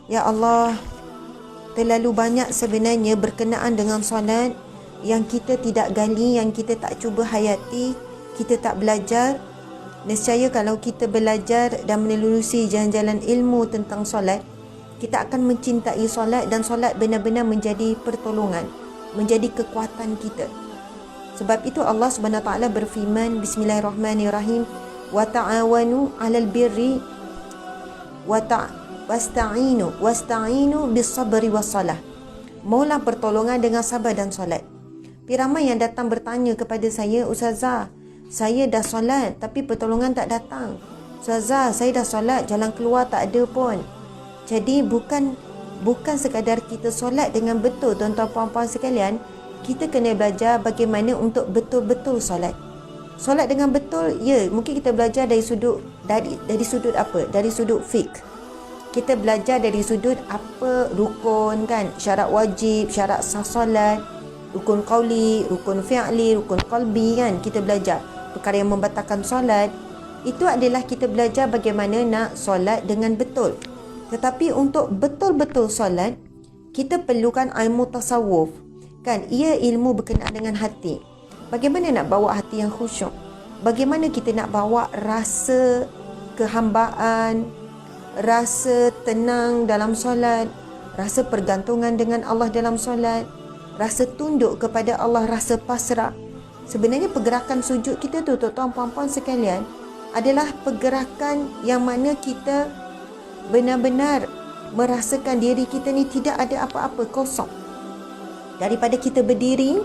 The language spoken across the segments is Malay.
Ya Allah, terlalu banyak sebenarnya berkenaan dengan solat yang kita tidak gali, yang kita tak cuba hayati, kita tak belajar. Nescaya kalau kita belajar dan menelusuri jalan-jalan ilmu tentang solat, kita akan mencintai solat dan solat benar-benar menjadi pertolongan, menjadi kekuatan kita. Sebab itu Allah Subhanahu Wa Taala berfirman, Bismillahirrahmanirrahim, wa ta'awanu 'alal birri wasta'inu bis-sabri was-salah. Mohonlah pertolongan dengan sabar dan solat. Ramai yang datang bertanya kepada saya, Ustazah, saya dah solat tapi pertolongan tak datang. Ustazah, saya dah solat, jalan keluar tak ada pun. Jadi bukan sekadar kita solat dengan betul, tuan-tuan puan-puan sekalian, kita kena belajar bagaimana untuk betul-betul solat. Solat dengan betul, ya, mungkin kita belajar dari sudut apa? Dari sudut fiqh. Kita belajar dari sudut apa rukun kan, syarat wajib, syarat sah solat, rukun qauli, rukun fi'li, rukun qalbi kan. Kita belajar perkara yang membatalkan solat. Itu adalah kita belajar bagaimana nak solat dengan betul. Tetapi untuk betul-betul solat, kita perlukan ilmu tasawuf. Kan, ia ilmu berkenaan dengan hati. Bagaimana nak bawa hati yang khusyuk? Bagaimana kita nak bawa rasa kehambaan, rasa tenang dalam solat, rasa pergantungan dengan Allah dalam solat, rasa tunduk kepada Allah, rasa pasrah. Sebenarnya pergerakan sujud kita tu, tuan-tuan puan-puan sekalian, adalah pergerakan yang mana kita benar-benar merasakan diri kita ni tidak ada apa-apa, kosong. Daripada kita berdiri,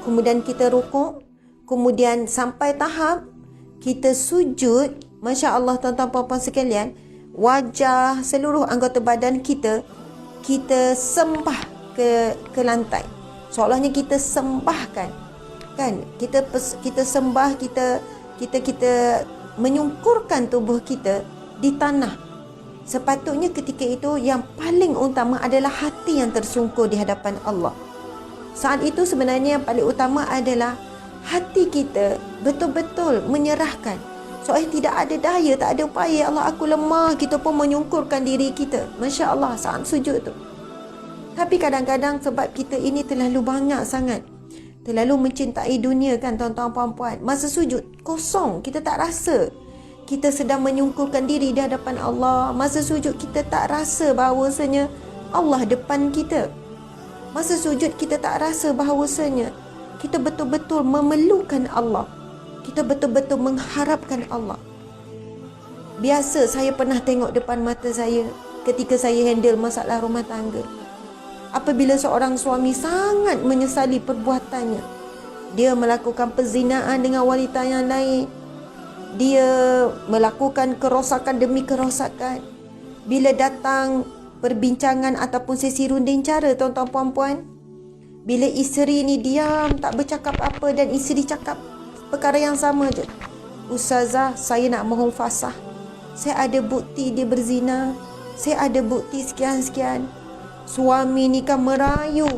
kemudian kita rukuk, kemudian sampai tahap kita sujud, Masya Allah tuan-tuan puan-puan sekalian, wajah, seluruh anggota badan kita sembah ke lantai. Seolahnya kita sembahkan, kan? Kita sembah, kita menyungkurkan tubuh kita di tanah. Sepatutnya ketika itu yang paling utama adalah hati yang tersungkur di hadapan Allah. Saat itu sebenarnya yang paling utama adalah hati kita betul-betul menyerahkan. Soalnya tidak ada daya, tak ada upaya. Allah, aku lemah. Kita pun menyungkurkan diri kita. Masya Allah saat sujud tu. Tapi kadang-kadang sebab kita ini terlalu banyak sangat, terlalu mencintai dunia kan tuan-tuan puan-puan, masa sujud kosong, kita tak rasa kita sedang menyungkurkan diri di hadapan Allah. Masa sujud kita tak rasa bahawasanya Allah depan kita. Masa sujud kita tak rasa bahawasanya kita betul-betul memerlukan Allah. Kita betul-betul mengharapkan Allah. Biasa saya pernah tengok depan mata saya ketika saya handle masalah rumah tangga. Apabila seorang suami sangat menyesali perbuatannya, dia melakukan perzinaan dengan wanita yang lain, dia melakukan kerosakan demi kerosakan. Bila datang perbincangan ataupun sesi runding cara, tuan-tuan puan-puan, bila isteri ni diam, tak bercakap apa, dan isteri cakap perkara yang sama je, Ustazah, saya nak mohon fasah, saya ada bukti dia berzina, saya ada bukti sekian-sekian. Suami ni kan merayu,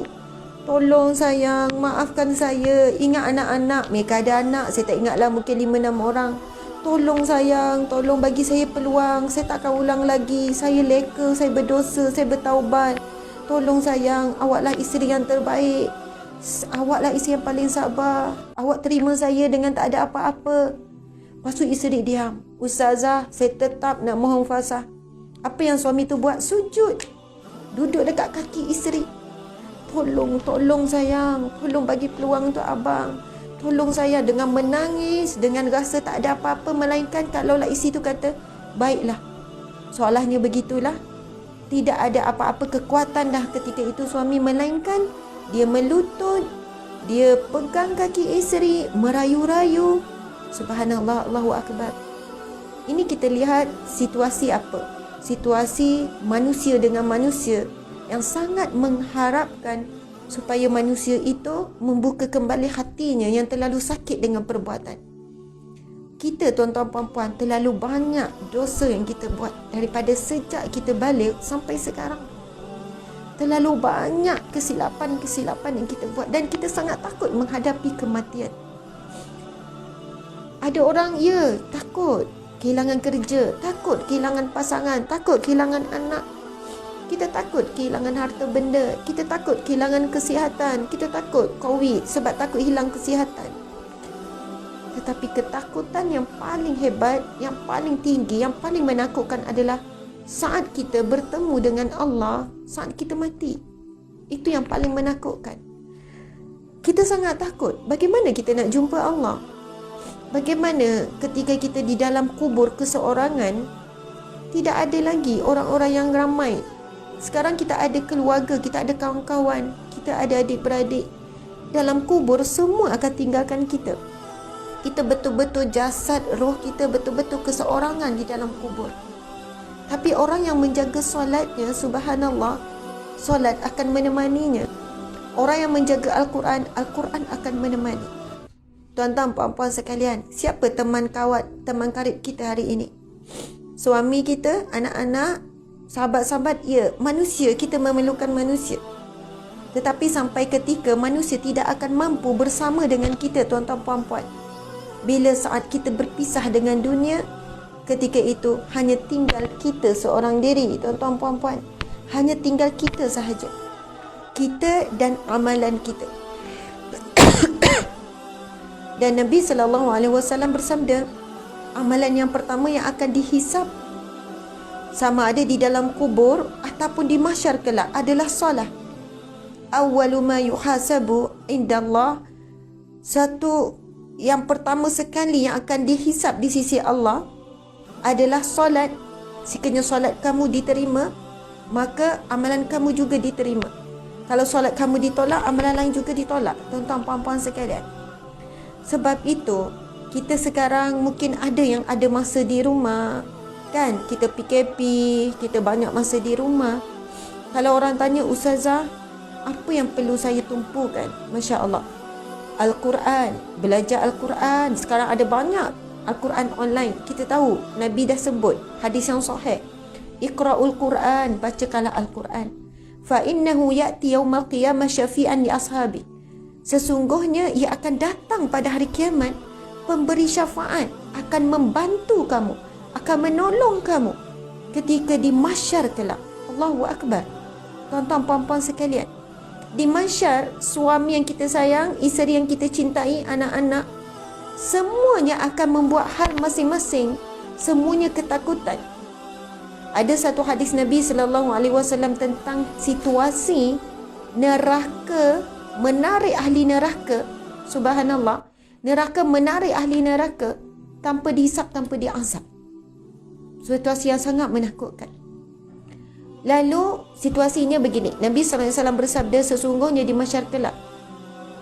tolong sayang, maafkan saya, ingat anak-anak, mereka ada anak, saya tak ingatlah, mungkin 5-6 orang. Tolong sayang, tolong bagi saya peluang, saya tak akan ulang lagi, saya leka, saya berdosa, saya bertaubat. Tolong sayang, awaklah isteri yang terbaik, awaklah isteri yang paling sabar, awak terima saya dengan tak ada apa-apa. Lepas tu isteri diam. Ustazah, saya tetap nak mohon fasah. Apa yang suami tu buat? Sujud, duduk dekat kaki isteri. Tolong sayang, tolong bagi peluang untuk abang, tolong saya, dengan menangis, dengan rasa tak ada apa-apa. Melainkan kalaulah isteri tu kata, baiklah, soalnya begitulah, tidak ada apa-apa kekuatan dah ketika itu suami. Melainkan dia melutut, dia pegang kaki isteri, merayu-rayu. Subhanallah, Allahu Akbar. Ini kita lihat situasi apa? Situasi manusia dengan manusia yang sangat mengharapkan supaya manusia itu membuka kembali hatinya yang terlalu sakit dengan perbuatan. Kita tuan-tuan puan-puan, terlalu banyak dosa yang kita buat daripada sejak kita balik sampai sekarang. Terlalu banyak kesilapan-kesilapan yang kita buat, dan kita sangat takut menghadapi kematian. Ada orang, takut kehilangan kerja, takut kehilangan pasangan, takut kehilangan anak. Kita takut kehilangan harta benda, kita takut kehilangan kesihatan, kita takut COVID sebab takut hilang kesihatan. Tetapi ketakutan yang paling hebat, yang paling tinggi, yang paling menakutkan adalah saat kita bertemu dengan Allah, saat kita mati. Itu yang paling menakutkan. Kita sangat takut. Bagaimana kita nak jumpa Allah? Bagaimana ketika kita di dalam kubur keseorangan, tidak ada lagi orang-orang yang ramai. Sekarang kita ada keluarga, kita ada kawan-kawan, kita ada adik-beradik. Dalam kubur semua akan tinggalkan kita. Kita betul-betul jasad, roh kita betul-betul keseorangan di dalam kubur. Tapi orang yang menjaga solatnya, subhanallah, solat akan menemaninya. Orang yang menjaga Al-Quran, Al-Quran akan menemani. Tuan-tuan, puan-puan sekalian, siapa teman karib kita hari ini? Suami kita, anak-anak, sahabat-sahabat, ya, manusia, kita memerlukan manusia. Tetapi sampai ketika manusia tidak akan mampu bersama dengan kita, tuan-tuan, puan-puan. Bila saat kita berpisah dengan dunia, ketika itu hanya tinggal kita seorang diri, tuan-tuan, puan-puan. Hanya tinggal kita sahaja. Kita dan amalan kita. Dan Nabi SAW bersabda, amalan yang pertama yang akan dihisap sama ada di dalam kubur ataupun di mahsyar kelak adalah solat. Awwalu ma yuhasabu indallah, satu yang pertama sekali yang akan dihisap di sisi Allah adalah solat. Sekiranya solat kamu diterima, maka amalan kamu juga diterima. Kalau solat kamu ditolak, amalan lain juga ditolak. Tuan-tuan, puan-puan sekalian. Sebab itu, kita sekarang mungkin ada yang ada masa di rumah, kan? Kita PKP, kita banyak masa di rumah. Kalau orang tanya, Ustazah, apa yang perlu saya tumpukan? Masya Allah, Al-Quran, belajar Al-Quran. Sekarang ada banyak Al-Quran online. Kita tahu, Nabi dah sebut, hadis yang sahih, Iqra'ul Quran, bacakanlah Al-Quran. Fa innahu ya'ti yaumal qiyamah syafi'an li ashabi. Sesungguhnya ia akan datang pada hari kiamat, pemberi syafaat, akan membantu kamu, akan menolong kamu ketika di mahsyar kelak. Allahu Akbar. Tuan-tuan, puan-puan sekalian, di mahsyar, suami yang kita sayang, isteri yang kita cintai, anak-anak, semuanya akan membuat hal masing-masing, semuanya ketakutan. Ada satu hadis Nabi SAW tentang situasi neraka menarik ahli neraka. Subhanallah, neraka menarik ahli neraka tanpa dihisap, tanpa diazab. Situasi yang sangat menakutkan. Lalu situasinya begini, Nabi SAW bersabda, sesungguhnya di mahsyar kelak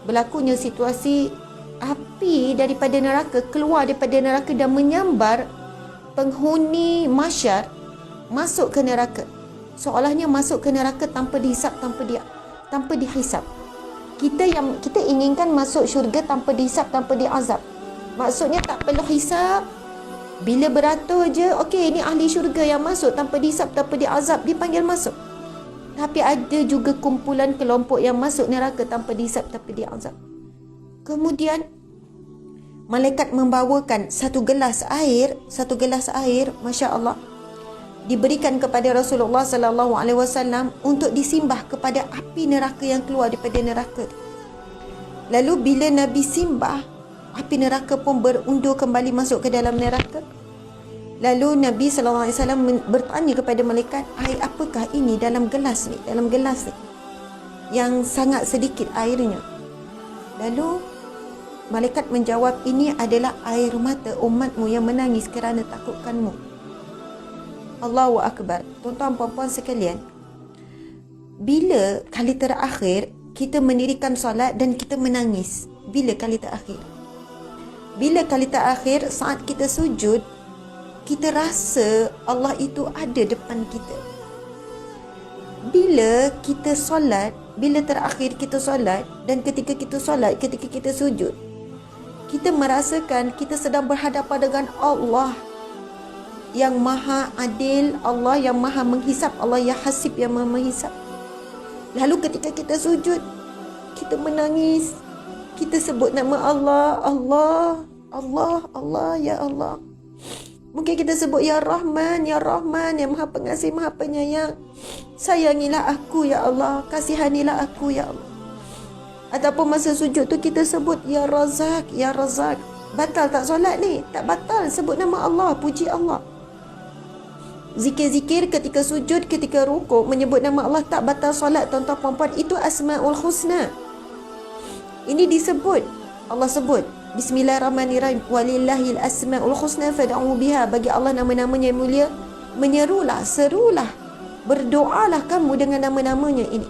berlakunya situasi api daripada neraka keluar daripada neraka dan menyambar penghuni mahsyar masuk ke neraka. Seolahnya masuk ke neraka tanpa dihisap, tanpa dihisap. Kita inginkan masuk syurga tanpa dihisap, tanpa diazab. Maksudnya tak perlu hisap. Bila beratur je, okey, ini ahli syurga yang masuk tanpa dihisap, tanpa diazab, dipanggil masuk. Tapi ada juga kumpulan kelompok yang masuk neraka tanpa dihisap, tanpa diazab. Kemudian malaikat membawakan satu gelas air, Masya Allah, diberikan kepada Rasulullah SAW untuk disimbah kepada api neraka yang keluar daripada neraka. Lalu bila Nabi simbah, api neraka pun berundur kembali masuk ke dalam neraka. Lalu Nabi SAW bertanya kepada malaikat, air apakah ini dalam gelas ni? Yang sangat sedikit airnya. Lalu malaikat menjawab, ini adalah air mata umatmu yang menangis kerana takutkanmu. Allahu Akbar. Tuan-tuan, puan-puan sekalian, bila kali terakhir kita mendirikan solat dan kita menangis? Bila kali terakhir? Bila kali terakhir saat kita sujud, kita rasa Allah itu ada depan kita? Bila kita solat, bila terakhir kita solat, dan ketika kita solat, ketika kita sujud, kita merasakan kita sedang berhadapan dengan Allah yang maha adil, Allah yang maha menghisap, Allah yang hasib, yang maha menghisap. Lalu ketika kita sujud, kita menangis, kita sebut nama Allah, Allah, Allah, Allah, ya Allah. Mungkin kita sebut Ya Rahman, Ya Rahman, yang Maha Pengasih, Maha Penyayang. Sayangilah aku ya Allah, kasihanilah aku ya Allah. Ataupun masa sujud tu kita sebut Ya Razak, Ya Razak. Batal tak solat ni? Tak batal. Sebut nama Allah, puji Allah. Zikir-zikir ketika sujud, ketika rukuk, menyebut nama Allah tak batal solat, tuan-tuan puan-puan. Itu Asmaul Husna. Ini disebut. Allah sebut Bismillahirrahmanirrahim, walillahil asmaul husna fad'u biha. Bagi Allah nama-namanya yang mulia, menyerulah, serulah, berdoalah kamu dengan nama-namanya ini.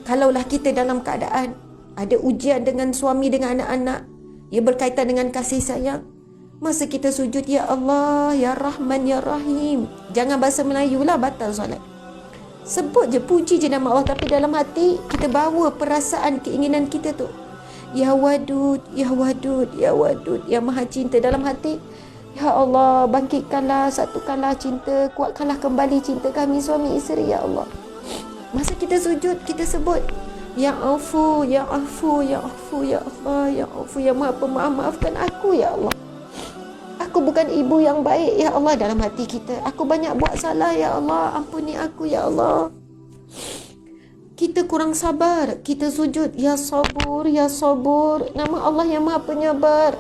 Kalaulah kita dalam keadaan ada ujian dengan suami, dengan anak-anak, ia berkaitan dengan kasih sayang, masa kita sujud Ya Allah, Ya Rahman, Ya Rahim, jangan bahasa Melayu lah, batal solat. Sebut je, puji je nama Allah, tapi dalam hati kita bawa perasaan, keinginan kita tu. Ya Wadud, Ya Wadud, Ya Wadud, Ya Maha Cinta. Dalam hati, Ya Allah, bangkitkanlah, satukanlah cinta, kuatkanlah kembali cinta kami suami isteri Ya Allah. Masa kita sujud, kita sebut Ya Afu, Ya Afu, Ya Afu, Ya Allah, Ya Afu, Ya Maha Pemaaf, maafkan aku Ya Allah. Aku bukan ibu yang baik Ya Allah. Dalam hati kita, aku banyak buat salah Ya Allah, ampuni aku Ya Allah. Kita kurang sabar, kita sujud Ya Sabur, Ya Sabur, nama Allah yang Maha Penyabar.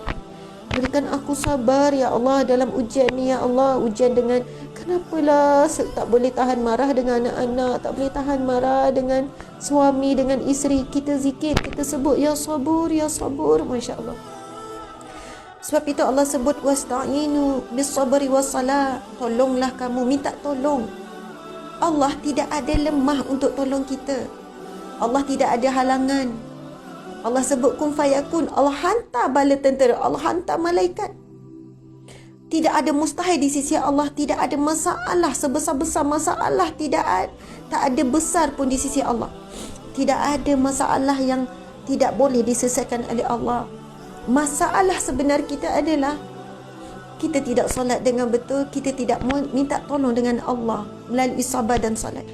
Berikan aku sabar Ya Allah dalam ujian ni Ya Allah. Ujian dengan kenapalah tak boleh tahan marah dengan anak-anak, tak boleh tahan marah dengan suami, dengan isteri. Kita zikir, kita sebut Ya Sabur, Ya Sabur. Masya Allah. Sebab itu Allah sebut wasta'inu bis-sabri was-salah. Tolonglah kamu, minta tolong. Allah tidak ada lemah untuk tolong kita. Allah tidak ada halangan. Allah sebut kun fayakun. Allah hantar bala tentera, Allah hantar malaikat. Tidak ada mustahil di sisi Allah. Tidak ada masalah sebesar-besar masalah. Tak ada besar pun di sisi Allah. Tidak ada masalah yang tidak boleh diselesaikan oleh Allah. Masalah sebenar kita adalah kita tidak solat dengan betul, kita tidak minta tolong dengan Allah melalui sabar dan solat.